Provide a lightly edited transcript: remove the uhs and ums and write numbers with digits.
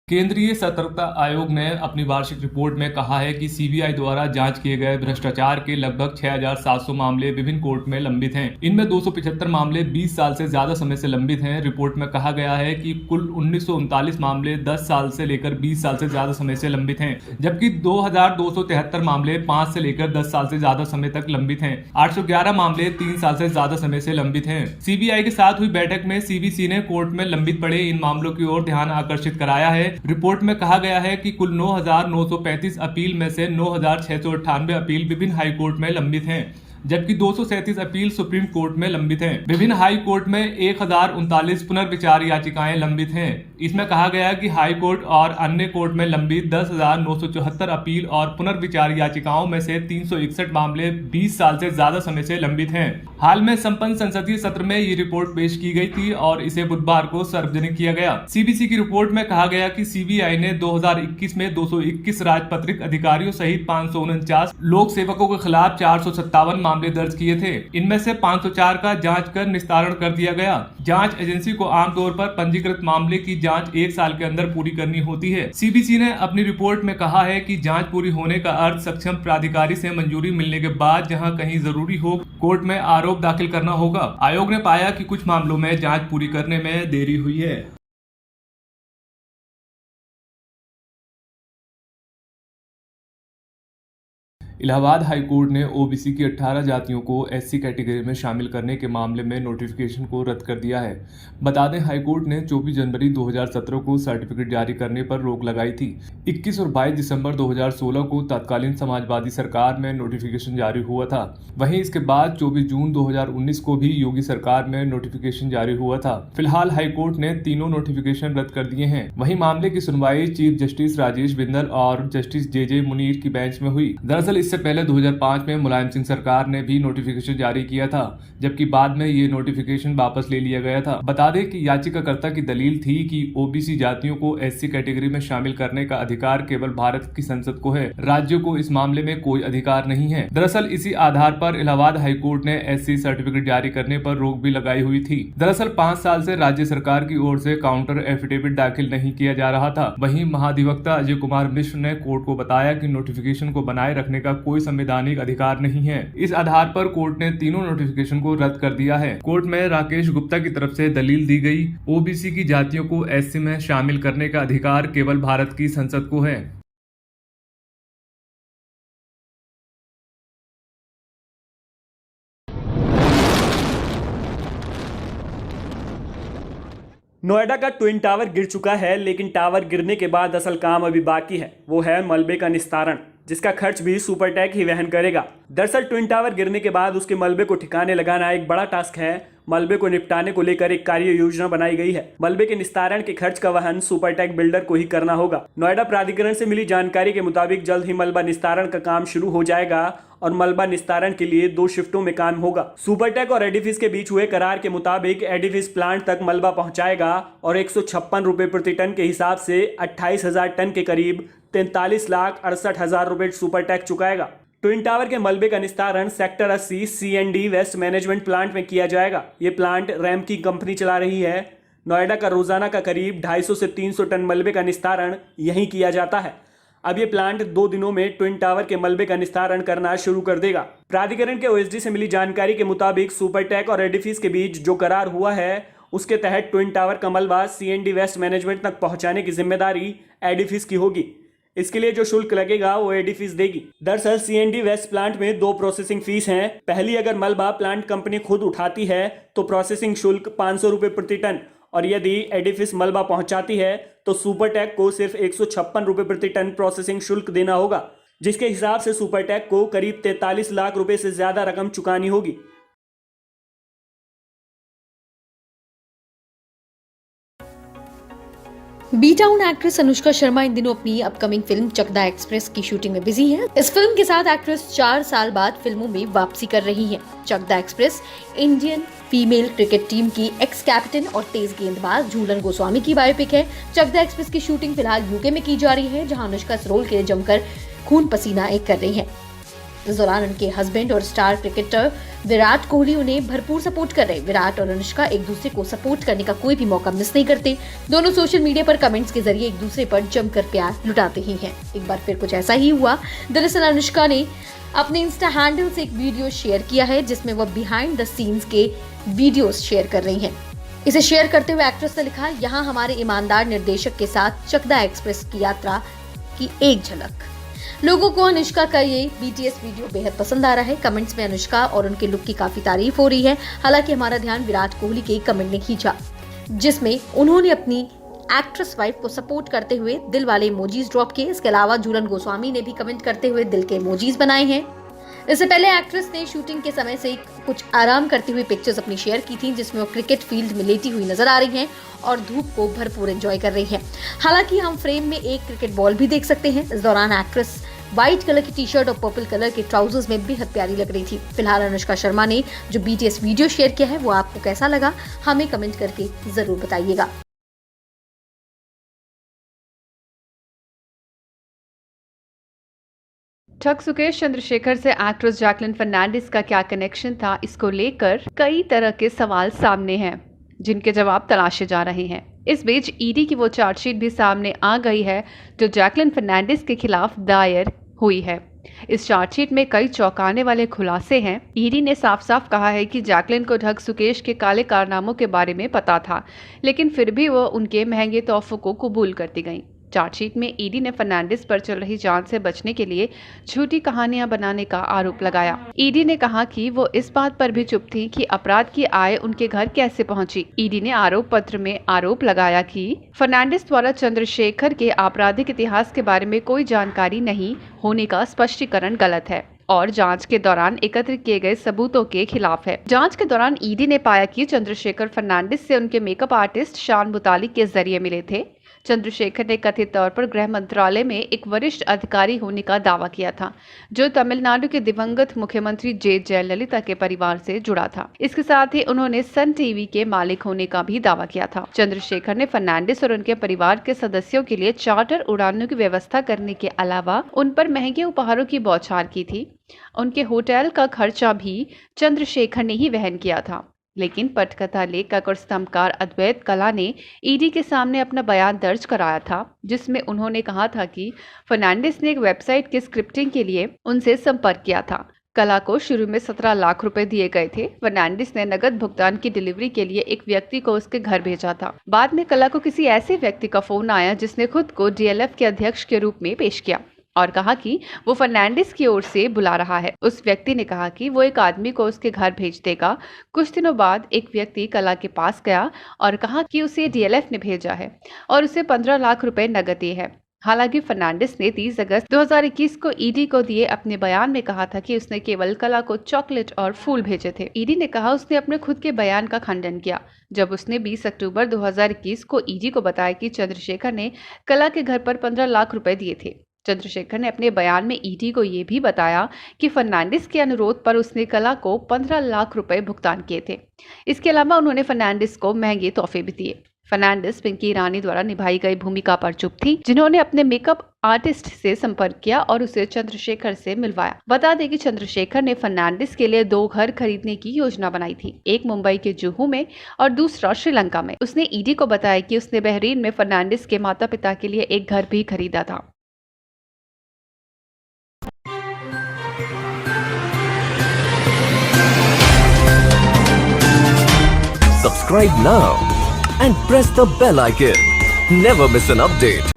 केंद्रीय सतर्कता आयोग ने अपनी वार्षिक रिपोर्ट में कहा है कि सीबीआई द्वारा जांच किए गए भ्रष्टाचार के लगभग 6,700 मामले विभिन्न कोर्ट में लंबित हैं। इनमें 275 मामले 20 साल से ज्यादा समय से लंबित हैं। रिपोर्ट में कहा गया है कि कुल 1939 मामले 10 साल से लेकर 20 साल से ज्यादा समय से लंबित हैं, जबकि 2,273 मामले 5 से लेकर 10 साल से ज्यादा समय तक लंबित हैं। 811 मामले 3 साल से ज्यादा समय से लंबित हैं। सीबीआई के साथ हुई बैठक में सीवीसी ने कोर्ट में लंबित पड़े इन मामलों की ओर ध्यान आकर्षित कराया है। रिपोर्ट में कहा गया है कि कुल 9,935 अपील में से 9,698 अपील विभिन्न हाई कोर्ट में लंबित हैं, जबकि 237 अपील सुप्रीम कोर्ट में लंबित हैं। विभिन्न हाई कोर्ट में 1,039 पुनर्विचार याचिकाएं लंबित हैं। इसमें कहा गया है कि हाई कोर्ट और अन्य कोर्ट में लंबित 10,974 अपील और पुनर्विचार याचिकाओं में से 361 मामले 20 साल से ज्यादा समय से लंबित हैं। हाल में संपन्न संसदीय सत्र में ये रिपोर्ट पेश की गई थी और इसे बुधवार को सार्वजनिक किया गया। सीबीसी की रिपोर्ट में कहा गया कि सीबीआई ने 2021 में 221 राजपत्रित अधिकारियों सहित 549 लोक सेवकों के खिलाफ 457 मामले दर्ज किए थे। इनमें से 504 का जांच कर निस्तारण कर दिया गया। जांच एजेंसी को आमतौर पर पंजीकृत मामले की जांच 1 साल के अंदर पूरी करनी होती है। सीबीसी ने अपनी रिपोर्ट में कहा है कि जांच पूरी होने का अर्थ सक्षम प्राधिकारी से मंजूरी मिलने के बाद जहां कहीं जरूरी हो कोर्ट में आरोप दाखिल करना होगा। आयोग ने पाया कि कुछ मामलों में जांच पूरी करने में देरी हुई है। इलाहाबाद हाई कोर्ट ने ओबीसी की 18 जातियों को एससी कैटेगरी में शामिल करने के मामले में नोटिफिकेशन को रद्द कर दिया है। बता दें, हाई कोर्ट ने 24 जनवरी 2017 को सर्टिफिकेट जारी करने पर रोक लगाई थी। 21 और 22 दिसंबर 2016 को तत्कालीन समाजवादी सरकार में नोटिफिकेशन जारी हुआ था। वहीं इसके बाद 24 जून 2019 को भी योगी सरकार में नोटिफिकेशन जारी हुआ था। फिलहाल हाई कोर्ट ने तीनों नोटिफिकेशन रद्द कर दिए हैं। वहीं मामले की सुनवाई चीफ जस्टिस राजेश बिंदल और जस्टिस जे मुनीर की बेंच में हुई। दरअसल इससे पहले 2005 में मुलायम सिंह सरकार ने भी नोटिफिकेशन जारी किया था, जबकि बाद में ये नोटिफिकेशन वापस ले लिया गया था। बता दें कि याचिकाकर्ता की दलील थी कि ओबीसी जातियों को एससी कैटेगरी में शामिल करने का अधिकार केवल भारत की संसद को है, राज्यों को इस मामले में कोई अधिकार नहीं है। दरअसल इसी आधार पर इलाहाबाद हाई कोर्ट ने एससी सर्टिफिकेट जारी करने पर रोक भी लगाई हुई थी। दरअसल 5 साल से राज्य सरकार की ओर से काउंटर एफिडेविट दाखिल नहीं किया जा रहा था। वहीं महाधिवक्ता अजय कुमार मिश्र ने कोर्ट को बताया कि नोटिफिकेशन को बनाए रखने का कोई संवैधानिक अधिकार नहीं है। इस आधार पर कोर्ट ने तीनों नोटिफिकेशन को रद्द कर दिया है। कोर्ट में राकेश गुप्ता की तरफ से दलील दी गई, ओबीसी की जातियों को एससी में शामिल करने का अधिकार केवल भारत की संसद को है। नोएडा का ट्विन टावर गिर चुका है, लेकिन टावर गिरने के बाद असल काम अभी बाकी है, वो है मलबे का निस्तारण, जिसका खर्च भी सुपरटेक ही वहन करेगा। दरअसल ट्विन टावर गिरने के बाद उसके मलबे को ठिकाने लगाना एक बड़ा टास्क है। मलबे को निपटाने को लेकर एक कार्य योजना बनाई गई है। मलबे के निस्तारण के खर्च का वहन सुपरटेक बिल्डर को ही करना होगा। नोएडा प्राधिकरण से मिली जानकारी के मुताबिक जल्द ही मलबा निस्तारण का काम शुरू हो जाएगा और मलबा निस्तारण के लिए 2 शिफ्टों में काम होगा। सुपरटेक और एडिफिस के बीच हुए करार के मुताबिक एडिफिस प्लांट तक मलबा पहुंचाएगा और 156 रुपए प्रति टन के हिसाब से 28,000 टन के करीब 43,68,000 रुपए सुपरटेक चुकाएगा। ट्विन टावर के मलबे का निस्तारण sector 80 CND waste management plant में किया जाएगा। ये प्लांट रैम की कंपनी चला रही है। नोएडा का रोजाना का करीब 250 से 300 टन मलबे का निस्तारण यहीं किया जाता है। अब ये प्लांट 2 दिनों में ट्विन टावर के मलबे का निस्तारण करना शुरू कर देगा। प्राधिकरण के ओएसडी से मिली जानकारी के मुताबिक सुपरटेक और एडिफिस के बीच जो करार हुआ है, उसके तहत ट्विन टावर का मलबा सीएनडी वेस्ट मैनेजमेंट तक पहुंचाने की जिम्मेदारी एडिफिस की होगी। इसके लिए जो शुल्क लगेगा वो एडिफिस देगी। दरअसल सीएनडी वेस्ट प्लांट में 2 प्रोसेसिंग फीस हैं। पहली, अगर मलबा प्लांट कंपनी खुद उठाती है तो प्रोसेसिंग शुल्क 500 रुपए प्रति टन, और यदि एडिफिस मलबा पहुंचाती है तो सुपरटेक को सिर्फ 156 रुपए प्रति टन प्रोसेसिंग शुल्क देना होगा, जिसके हिसाब से सुपरटेक को करीब 43 लाख रुपए से ज्यादा रकम चुकानी होगी। B town actress Anushka Sharma इन दिनों अपनी अपकमिंग फिल्म चकदा एक्सप्रेस की शूटिंग में बिजी है। इस फिल्म के साथ एक्ट्रेस 4 साल बाद फिल्मों में वापसी कर रही हैं। Chakda express Indian female cricket team की एक्स कैप्टन और तेज गेंदबाज झूलन गोस्वामी की बायोपिक है। चकदा एक्सप्रेस की शूटिंग फिलहाल यूके में की जा रही है, जहां अनुष्का इस रोल के लिए जमकर खून पसीना एक कर रही है। इस दौरान उनके हस्बैंड और स्टार क्रिकेटर विराट कोहली उन्हें भरपूर सपोर्ट कर रहे। विराट और अनुष्का एक दूसरे को सपोर्ट करने का कोई भी मौका मिस नहीं करते। दोनों सोशल मीडिया पर कमेंट्स के जरिए एक दूसरे पर जमकर प्यार लुटाते ही हैं। एक बार फिर कुछ ऐसा ही हुआ। दरअसल अनुष्का ने अपने इंस्टा हैंडल से एक वीडियो शेयर किया है जिसमें वह बिहाइंड द सीन्स के वीडियोस शेयर कर रही हैं। इसे शेयर करते हुए एक्ट्रेस ने लिखा, यहाँ हमारे ईमानदार निर्देशक के साथ चकदा एक्सप्रेस की यात्रा की एक झलक। लोगों को अनुष्का का ये बीटीएस वीडियो बेहद पसंद आ रहा है। कमेंट्स में अनुष्का और उनके लुक की काफी तारीफ हो रही है। हालांकि हमारा ध्यान विराट कोहली के कमेंट ने खींचा जिसमें उन्होंने अपनी एक्ट्रेस वाइफ को सपोर्ट करते हुए दिल वाले इमोजीज ड्रॉप किए। इसके अलावा झूलन गोस्वामी ने भी कमेंट करते हुए दिल के इमोजीज बनाए हैं। इससे पहले एक्ट्रेस ने शूटिंग के समय से कुछ आराम करती हुई पिक्चर्स अपनी शेयर की थी जिसमें वो क्रिकेट फील्ड में लेटी हुई नजर आ रही हैं और धूप को भरपूर एंजॉय कर रही हैं। हालांकि हम फ्रेम में एक क्रिकेट बॉल भी देख सकते हैं। इस दौरान एक्ट्रेस व्हाइट कलर की टी शर्ट और पर्पल कलर के ट्राउजर्स में बेहद प्यारी लग रही थी। फिलहाल अनुष्का शर्मा ने जो बीटीएस वीडियो शेयर किया है वो आपको कैसा लगा हमें कमेंट करके जरूर बताइएगा। ठग सुकेश चंद्रशेखर से एक्ट्रेस जैकलिन फर्नांडिस का क्या कनेक्शन था, इसको लेकर कई तरह के सवाल सामने हैं जिनके जवाब तलाशे जा रहे हैं। इस बीच ईडी की वो चार्जशीट भी सामने आ गई है जो जैकलिन फर्नांडिस के खिलाफ दायर हुई है। इस चार्जशीट में कई चौंकाने वाले खुलासे हैं। ईडी ने साफ साफ कहा है कि जैकलिन को ठग सुकेश के काले कारनामों के बारे में पता था, लेकिन फिर भी वो उनके महंगे तोहफों को कबूल करती गईं। चार्जशीट में ईडी ने फर्नांडिस पर चल रही जांच से बचने के लिए झूठी कहानियां बनाने का आरोप लगाया। ईडी ने कहा कि वो इस बात पर भी चुप थी कि अपराध की आय उनके घर कैसे पहुंची। ईडी ने आरोप पत्र में आरोप लगाया कि फर्नांडिस द्वारा चंद्रशेखर के आपराधिक इतिहास के बारे में कोई जानकारी नहीं होने का स्पष्टीकरण गलत है और जांच के दौरान एकत्र किए गए सबूतों के खिलाफ है। जांच के दौरान ईडी ने पाया कि चंद्रशेखर फर्नांडिस से उनके मेकअप आर्टिस्ट शान बुताली के जरिए मिले थे। चंद्रशेखर ने कथित तौर पर गृह मंत्रालय में एक वरिष्ठ अधिकारी होने का दावा किया था जो तमिलनाडु के दिवंगत मुख्यमंत्री जे जयललिता के परिवार से जुड़ा था। इसके साथ ही उन्होंने सन टीवी के मालिक होने का भी दावा किया था। चंद्रशेखर ने फर्नांडिस और उनके परिवार के सदस्यों के लिए चार्टर उड़ानों की व्यवस्था करने के अलावा उन पर महंगे उपहारों की बौछार की थी। उनके होटल का खर्चा भी चंद्रशेखर ने ही वहन किया था। लेकिन पटकथा लेखक और स्तंभकार अद्वैत कला ने ईडी के सामने अपना बयान दर्ज कराया था जिसमें उन्होंने कहा था कि फर्नांडिस ने एक वेबसाइट की स्क्रिप्टिंग के लिए उनसे संपर्क किया था। कला को शुरू में 17 लाख रुपए दिए गए थे। फर्नांडिस ने नगद भुगतान की डिलीवरी के लिए एक व्यक्ति को उसके घर भेजा था। बाद में कला को किसी ऐसे व्यक्ति का फोन आया जिसने खुद को डीएलएफ के अध्यक्ष के रूप में पेश किया और कहा कि वो फर्नांडिस की ओर से बुला रहा है। उस व्यक्ति ने कहा कि वो एक आदमी को उसके घर भेज देगा। कुछ दिनों बाद एक व्यक्ति कला के पास गया और कहा कि उसे डीएलएफ ने भेजा है और उसे 15 लाख रुपए नकद दिए हैं। हालांकि फर्नांडिस ने 30 अगस्त 2021 को ईडी को दिए अपने बयान में कहा था कि उसने केवल कला को चॉकलेट और फूल भेजे थे। ईडी ने कहा उसने अपने खुद के बयान का खंडन किया जब उसने 20 अक्टूबर 2021 को ईडी को बताया कि चंद्रशेखर ने कला के घर पर 15 लाख रुपए दिए थे। चंद्रशेखर ने अपने बयान में ईडी को ये भी बताया कि फर्नांडिस के अनुरोध पर उसने कला को 15 लाख रुपए भुगतान किए थे। इसके अलावा उन्होंने फर्नांडिस को महंगे तोहफे भी दिए। फर्नांडिस पिंकी ईरानी द्वारा निभाई गई भूमिका पर चुप थी, जिन्होंने अपने मेकअप आर्टिस्ट से संपर्क किया और उसे चंद्रशेखर से मिलवाया। बता दें कि चंद्रशेखर ने फर्नांडिस के लिए 2 घर खरीदने की योजना बनाई थी, एक मुंबई के जुहू में और दूसरा श्रीलंका में। उसने ईडी को बताया कि उसने बहरीन में फर्नांडिस के माता पिता के लिए एक घर भी खरीदा था। Subscribe now and press the bell icon. Never miss an update.